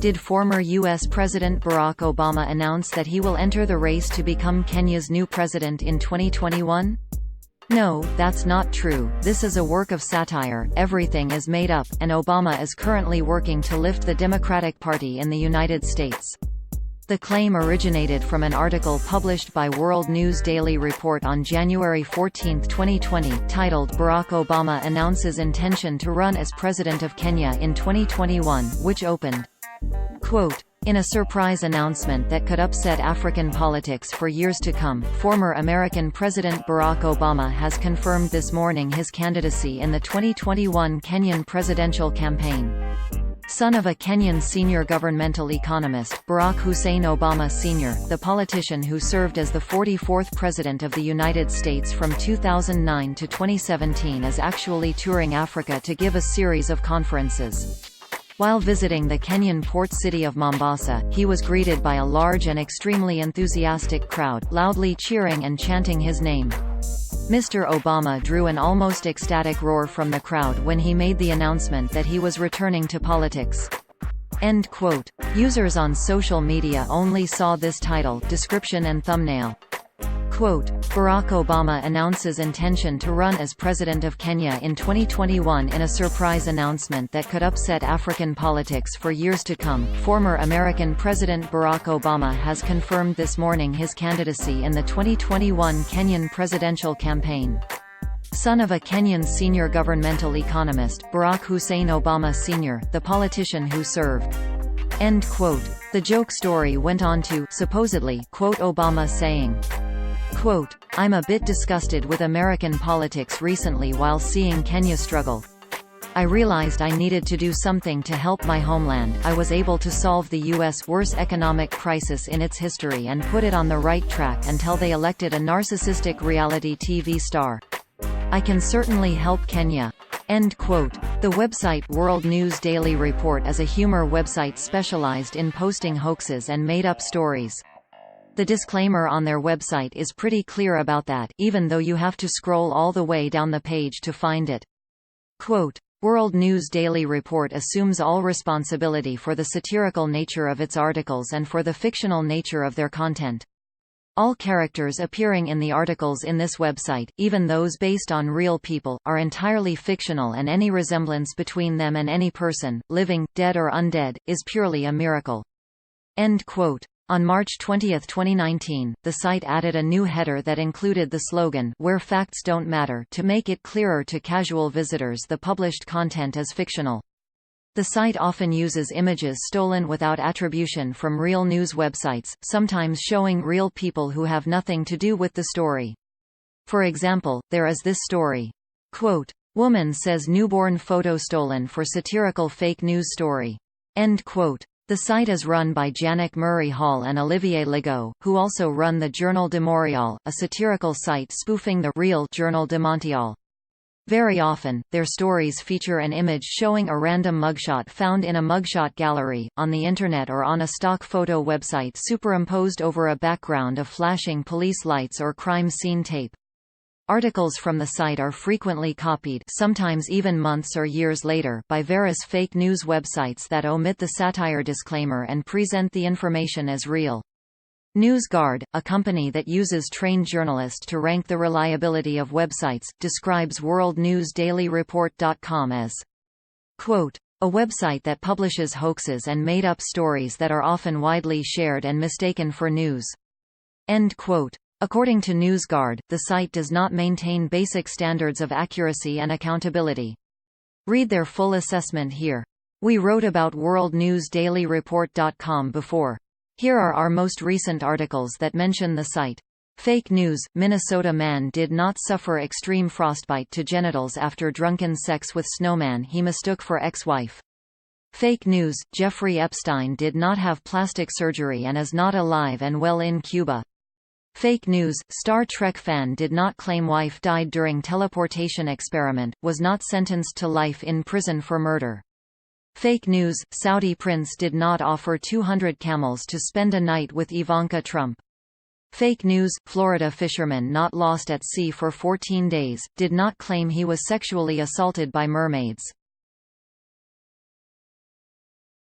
Did former U.S. President Barack Obama announce that he will enter the race to become Kenya's new president in 2021? No, that's not true. This is a work of satire, everything is made up, and Obama is currently working to lift the Democratic Party in the United States. The claim originated from an article published by World News Daily Report on January 14, 2020, titled "Barack Obama Announces Intention to Run as President of Kenya in 2021, which opened, quote, "In a surprise announcement that could upset African politics for years to come, former American President Barack Obama has confirmed this morning his candidacy in the 2021 Kenyan presidential campaign." Son of a Kenyan senior governmental economist, Barack Hussein Obama Sr., the politician who served as the 44th President of the United States from 2009 to 2017 is actually touring Africa to give a series of conferences. While visiting the Kenyan port city of Mombasa, he was greeted by a large and extremely enthusiastic crowd, loudly cheering and chanting his name. Mr. Obama drew an almost ecstatic roar from the crowd when he made the announcement that he was returning to politics. End quote. Users on social media only saw this title, description and thumbnail. Quote, "Barack Obama announces intention to run as President of Kenya in 2021 in a surprise announcement that could upset African politics for years to come." Former American President Barack Obama has confirmed this morning his candidacy in the 2021 Kenyan presidential campaign. Son of a Kenyan senior governmental economist, Barack Hussein Obama Sr., the politician who served. End quote. The joke story went on to, supposedly, quote Obama saying, quote, "I'm a bit disgusted with American politics recently while seeing Kenya struggle. I realized I needed to do something to help my homeland. I was able to solve the U.S. worst economic crisis in its history and put it on the right track until they elected a narcissistic reality TV star. I can certainly help Kenya." End quote. The website World News Daily Report is a humor website specialized in posting hoaxes and made-up stories. The disclaimer on their website is pretty clear about that, even though you have to scroll all the way down the page to find it. Quote, "World News Daily Report assumes all responsibility for the satirical nature of its articles and for the fictional nature of their content. All characters appearing in the articles in this website, even those based on real people, are entirely fictional, and any resemblance between them and any person, living, dead or undead, is purely a miracle." End quote. On March 20, 2019, the site added a new header that included the slogan, "Where facts don't matter," to make it clearer to casual visitors the published content is fictional. The site often uses images stolen without attribution from real news websites, sometimes showing real people who have nothing to do with the story. For example, there is this story. Quote, "Woman says newborn photo stolen for satirical fake news story." End quote. The site is run by Janek Murray Hall and Olivier Legault, who also run the Journal de Montréal, a satirical site spoofing the real Journal de Montréal. Very often, their stories feature an image showing a random mugshot found in a mugshot gallery, on the internet or on a stock photo website superimposed over a background of flashing police lights or crime scene tape. Articles from the site are frequently copied, sometimes even months or years later, by various fake news websites that omit the satire disclaimer and present the information as real. NewsGuard, a company that uses trained journalists to rank the reliability of websites, describes WorldNewsDailyReport.com as, quote, "A website that publishes hoaxes and made-up stories that are often widely shared and mistaken for news." End quote. According to NewsGuard, the site does not maintain basic standards of accuracy and accountability. Read their full assessment here. We wrote about WorldNewsDailyReport.com before. Here are our most recent articles that mention the site. Fake news: Minnesota man did not suffer extreme frostbite to genitals after drunken sex with snowman he mistook for ex-wife. Fake news: Jeffrey Epstein did not have plastic surgery and is not alive and well in Cuba. Fake news: Star Trek fan did not claim wife died during teleportation experiment, was not sentenced to life in prison for murder. Fake news: Saudi prince did not offer 200 camels to spend a night with Ivanka Trump. Fake news: Florida fisherman not lost at sea for 14 days, did not claim he was sexually assaulted by mermaids.